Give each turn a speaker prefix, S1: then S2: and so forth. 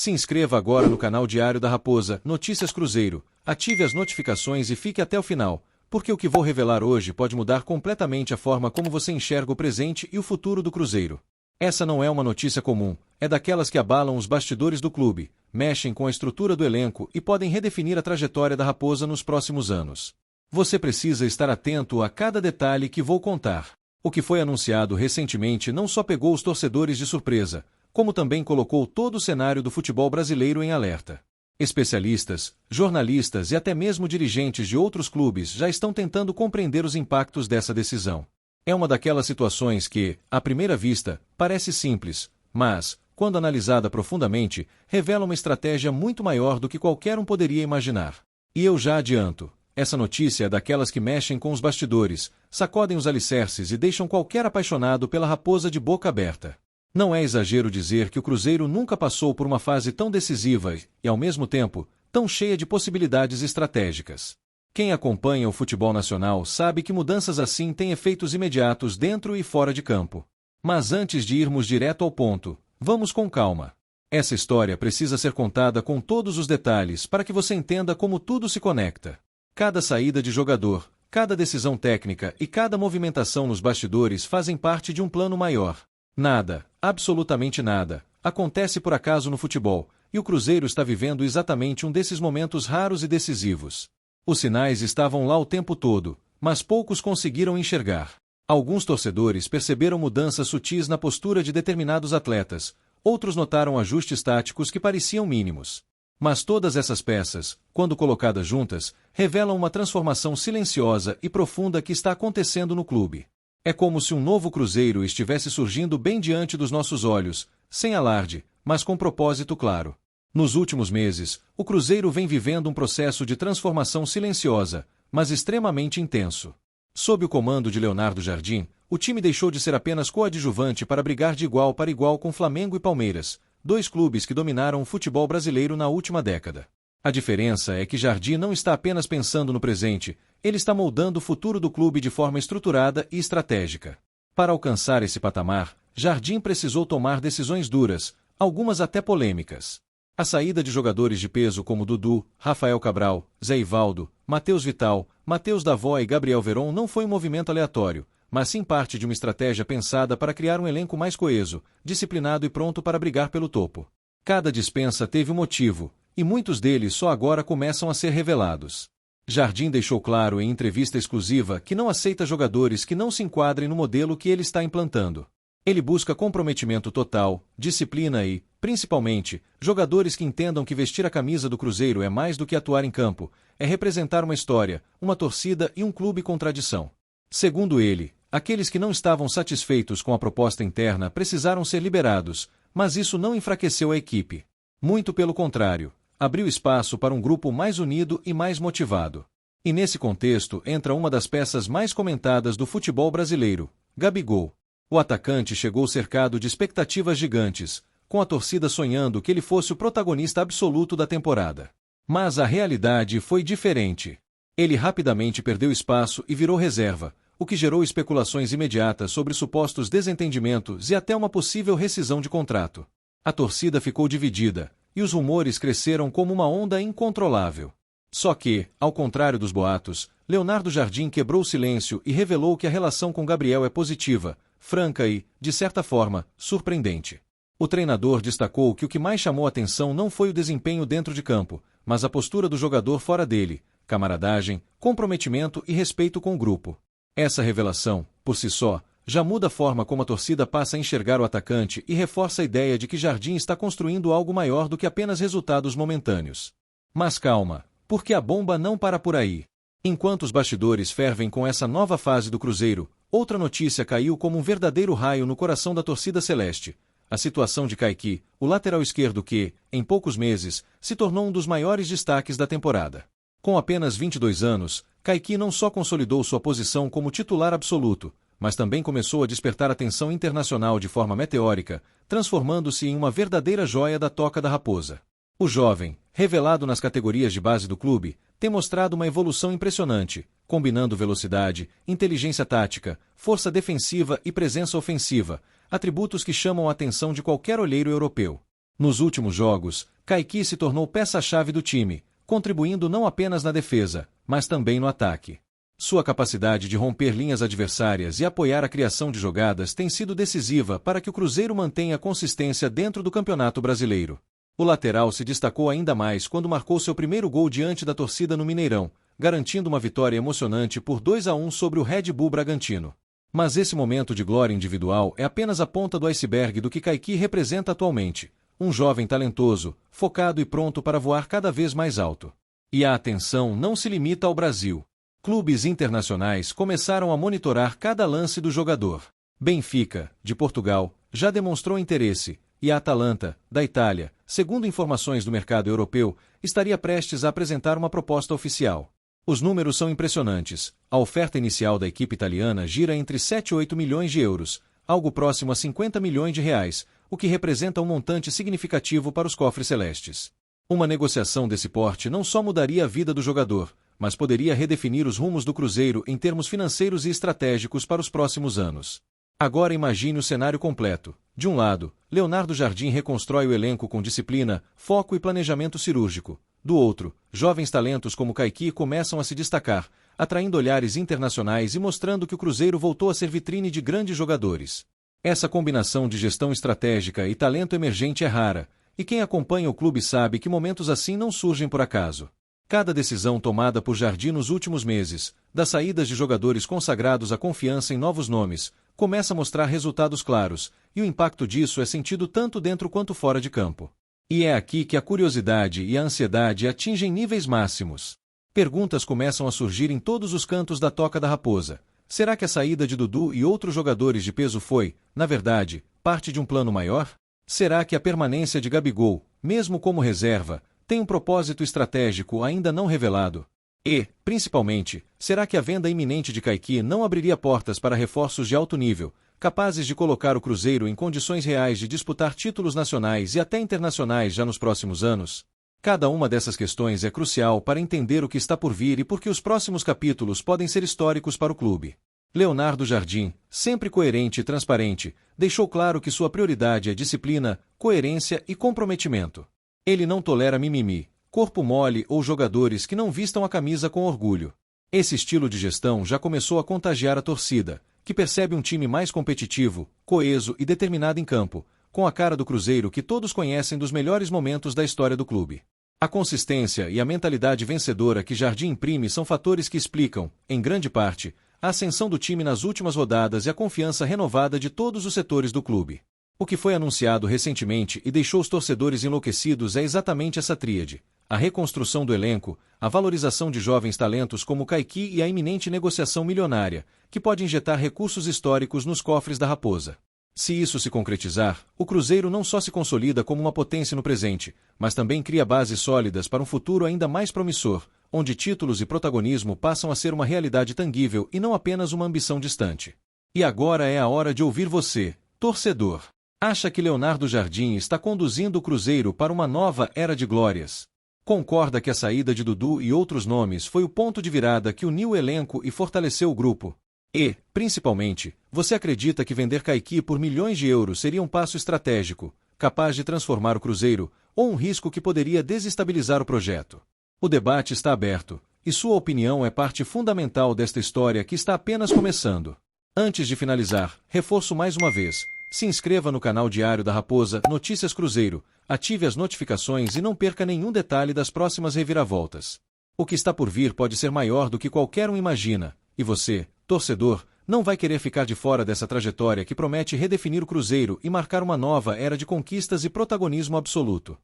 S1: Se inscreva agora no canal Diário da Raposa, Notícias Cruzeiro, ative as notificações e fique até o final, porque o que vou revelar hoje pode mudar completamente a forma como você enxerga o presente e o futuro do Cruzeiro. Essa não é uma notícia comum, é daquelas que abalam os bastidores do clube, mexem com a estrutura do elenco e podem redefinir a trajetória da Raposa nos próximos anos. Você precisa estar atento a cada detalhe que vou contar. O que foi anunciado recentemente não só pegou os torcedores de surpresa, como também colocou todo o cenário do futebol brasileiro em alerta. Especialistas, jornalistas e até mesmo dirigentes de outros clubes já estão tentando compreender os impactos dessa decisão. É uma daquelas situações que, à primeira vista, parece simples, mas, quando analisada profundamente, revela uma estratégia muito maior do que qualquer um poderia imaginar. E eu já adianto, essa notícia é daquelas que mexem com os bastidores, sacodem os alicerces e deixam qualquer apaixonado pela Raposa de boca aberta. Não é exagero dizer que o Cruzeiro nunca passou por uma fase tão decisiva e, ao mesmo tempo, tão cheia de possibilidades estratégicas. Quem acompanha o futebol nacional sabe que mudanças assim têm efeitos imediatos dentro e fora de campo. Mas antes de irmos direto ao ponto, vamos com calma. Essa história precisa ser contada com todos os detalhes para que você entenda como tudo se conecta. Cada saída de jogador, cada decisão técnica e cada movimentação nos bastidores fazem parte de um plano maior. Nada, absolutamente nada, acontece por acaso no futebol, e o Cruzeiro está vivendo exatamente um desses momentos raros e decisivos. Os sinais estavam lá o tempo todo, mas poucos conseguiram enxergar. Alguns torcedores perceberam mudanças sutis na postura de determinados atletas, outros notaram ajustes táticos que pareciam mínimos. Mas todas essas peças, quando colocadas juntas, revelam uma transformação silenciosa e profunda que está acontecendo no clube. É como se um novo Cruzeiro estivesse surgindo bem diante dos nossos olhos, sem alarde, mas com propósito claro. Nos últimos meses, o Cruzeiro vem vivendo um processo de transformação silenciosa, mas extremamente intenso. Sob o comando de Leonardo Jardim, o time deixou de ser apenas coadjuvante para brigar de igual para igual com Flamengo e Palmeiras, dois clubes que dominaram o futebol brasileiro na última década. A diferença é que Jardim não está apenas pensando no presente, ele está moldando o futuro do clube de forma estruturada e estratégica. Para alcançar esse patamar, Jardim precisou tomar decisões duras, algumas até polêmicas. A saída de jogadores de peso como Dudu, Rafael Cabral, Zé Ivaldo, Matheus Vital, Matheus Davó e Gabriel Veron não foi um movimento aleatório, mas sim parte de uma estratégia pensada para criar um elenco mais coeso, disciplinado e pronto para brigar pelo topo. Cada dispensa teve um motivo, e muitos deles só agora começam a ser revelados. Jardim deixou claro em entrevista exclusiva que não aceita jogadores que não se enquadrem no modelo que ele está implantando. Ele busca comprometimento total, disciplina e, principalmente, jogadores que entendam que vestir a camisa do Cruzeiro é mais do que atuar em campo, é representar uma história, uma torcida e um clube com tradição. Segundo ele, aqueles que não estavam satisfeitos com a proposta interna precisaram ser liberados, mas isso não enfraqueceu a equipe. Muito pelo contrário, abriu espaço para um grupo mais unido e mais motivado. E nesse contexto entra uma das peças mais comentadas do futebol brasileiro, Gabigol. O atacante chegou cercado de expectativas gigantes, com a torcida sonhando que ele fosse o protagonista absoluto da temporada. Mas a realidade foi diferente. Ele rapidamente perdeu espaço e virou reserva, o que gerou especulações imediatas sobre supostos desentendimentos e até uma possível rescisão de contrato. A torcida ficou dividida, e os rumores cresceram como uma onda incontrolável. Só que, ao contrário dos boatos, Leonardo Jardim quebrou o silêncio e revelou que a relação com Gabriel é positiva, franca e, de certa forma, surpreendente. O treinador destacou que o que mais chamou atenção não foi o desempenho dentro de campo, mas a postura do jogador fora dele, camaradagem, comprometimento e respeito com o grupo. Essa revelação, por si só, já muda a forma como a torcida passa a enxergar o atacante e reforça a ideia de que Jardim está construindo algo maior do que apenas resultados momentâneos. Mas calma, porque a bomba não para por aí. Enquanto os bastidores fervem com essa nova fase do Cruzeiro, outra notícia caiu como um verdadeiro raio no coração da torcida celeste. A situação de Kaique, o lateral esquerdo que, em poucos meses, se tornou um dos maiores destaques da temporada. Com apenas 22 anos, Kaique não só consolidou sua posição como titular absoluto, mas também começou a despertar atenção internacional de forma meteórica, transformando-se em uma verdadeira joia da toca da Raposa. O jovem, revelado nas categorias de base do clube, tem mostrado uma evolução impressionante, combinando velocidade, inteligência tática, força defensiva e presença ofensiva, atributos que chamam a atenção de qualquer olheiro europeu. Nos últimos jogos, Kaique se tornou peça-chave do time, contribuindo não apenas na defesa, mas também no ataque. Sua capacidade de romper linhas adversárias e apoiar a criação de jogadas tem sido decisiva para que o Cruzeiro mantenha consistência dentro do Campeonato Brasileiro. O lateral se destacou ainda mais quando marcou seu primeiro gol diante da torcida no Mineirão, garantindo uma vitória emocionante por 2-1 sobre o Red Bull Bragantino. Mas esse momento de glória individual é apenas a ponta do iceberg do que Kaique representa atualmente, um jovem talentoso, focado e pronto para voar cada vez mais alto. E a atenção não se limita ao Brasil. Clubes internacionais começaram a monitorar cada lance do jogador. Benfica, de Portugal, já demonstrou interesse, e a Atalanta, da Itália, segundo informações do mercado europeu, estaria prestes a apresentar uma proposta oficial. Os números são impressionantes. A oferta inicial da equipe italiana gira entre 7 e 8 milhões de euros, algo próximo a 50 milhões de reais, o que representa um montante significativo para os cofres celestes. Uma negociação desse porte não só mudaria a vida do jogador, mas poderia redefinir os rumos do Cruzeiro em termos financeiros e estratégicos para os próximos anos. Agora imagine o cenário completo. De um lado, Leonardo Jardim reconstrói o elenco com disciplina, foco e planejamento cirúrgico. Do outro, jovens talentos como Kaique começam a se destacar, atraindo olhares internacionais e mostrando que o Cruzeiro voltou a ser vitrine de grandes jogadores. Essa combinação de gestão estratégica e talento emergente é rara, e quem acompanha o clube sabe que momentos assim não surgem por acaso. Cada decisão tomada por Jardim nos últimos meses, das saídas de jogadores consagrados à confiança em novos nomes, começa a mostrar resultados claros, e o impacto disso é sentido tanto dentro quanto fora de campo. E é aqui que a curiosidade e a ansiedade atingem níveis máximos. Perguntas começam a surgir em todos os cantos da Toca da Raposa. Será que a saída de Dudu e outros jogadores de peso foi, na verdade, parte de um plano maior? Será que a permanência de Gabigol, mesmo como reserva, tem um propósito estratégico ainda não revelado? E, principalmente, será que a venda iminente de Kaique não abriria portas para reforços de alto nível, capazes de colocar o Cruzeiro em condições reais de disputar títulos nacionais e até internacionais já nos próximos anos? Cada uma dessas questões é crucial para entender o que está por vir e por que os próximos capítulos podem ser históricos para o clube. Leonardo Jardim, sempre coerente e transparente, deixou claro que sua prioridade é disciplina, coerência e comprometimento. Ele não tolera mimimi, corpo mole ou jogadores que não vistam a camisa com orgulho. Esse estilo de gestão já começou a contagiar a torcida, que percebe um time mais competitivo, coeso e determinado em campo, com a cara do Cruzeiro que todos conhecem dos melhores momentos da história do clube. A consistência e a mentalidade vencedora que Jardim imprime são fatores que explicam, em grande parte, a ascensão do time nas últimas rodadas e a confiança renovada de todos os setores do clube. O que foi anunciado recentemente e deixou os torcedores enlouquecidos é exatamente essa tríade: a reconstrução do elenco, a valorização de jovens talentos como Kaique e a iminente negociação milionária, que pode injetar recursos históricos nos cofres da Raposa. Se isso se concretizar, o Cruzeiro não só se consolida como uma potência no presente, mas também cria bases sólidas para um futuro ainda mais promissor, onde títulos e protagonismo passam a ser uma realidade tangível e não apenas uma ambição distante. E agora é a hora de ouvir você, torcedor. Acha que Leonardo Jardim está conduzindo o Cruzeiro para uma nova era de glórias? Concorda que a saída de Dudu e outros nomes foi o ponto de virada que uniu o elenco e fortaleceu o grupo? E, principalmente, você acredita que vender Kaique por milhões de euros seria um passo estratégico, capaz de transformar o Cruzeiro, ou um risco que poderia desestabilizar o projeto? O debate está aberto, e sua opinião é parte fundamental desta história que está apenas começando. Antes de finalizar, reforço mais uma vez: se inscreva no canal Diário da Raposa Notícias Cruzeiro, ative as notificações e não perca nenhum detalhe das próximas reviravoltas. O que está por vir pode ser maior do que qualquer um imagina, e você, torcedor, não vai querer ficar de fora dessa trajetória que promete redefinir o Cruzeiro e marcar uma nova era de conquistas e protagonismo absoluto.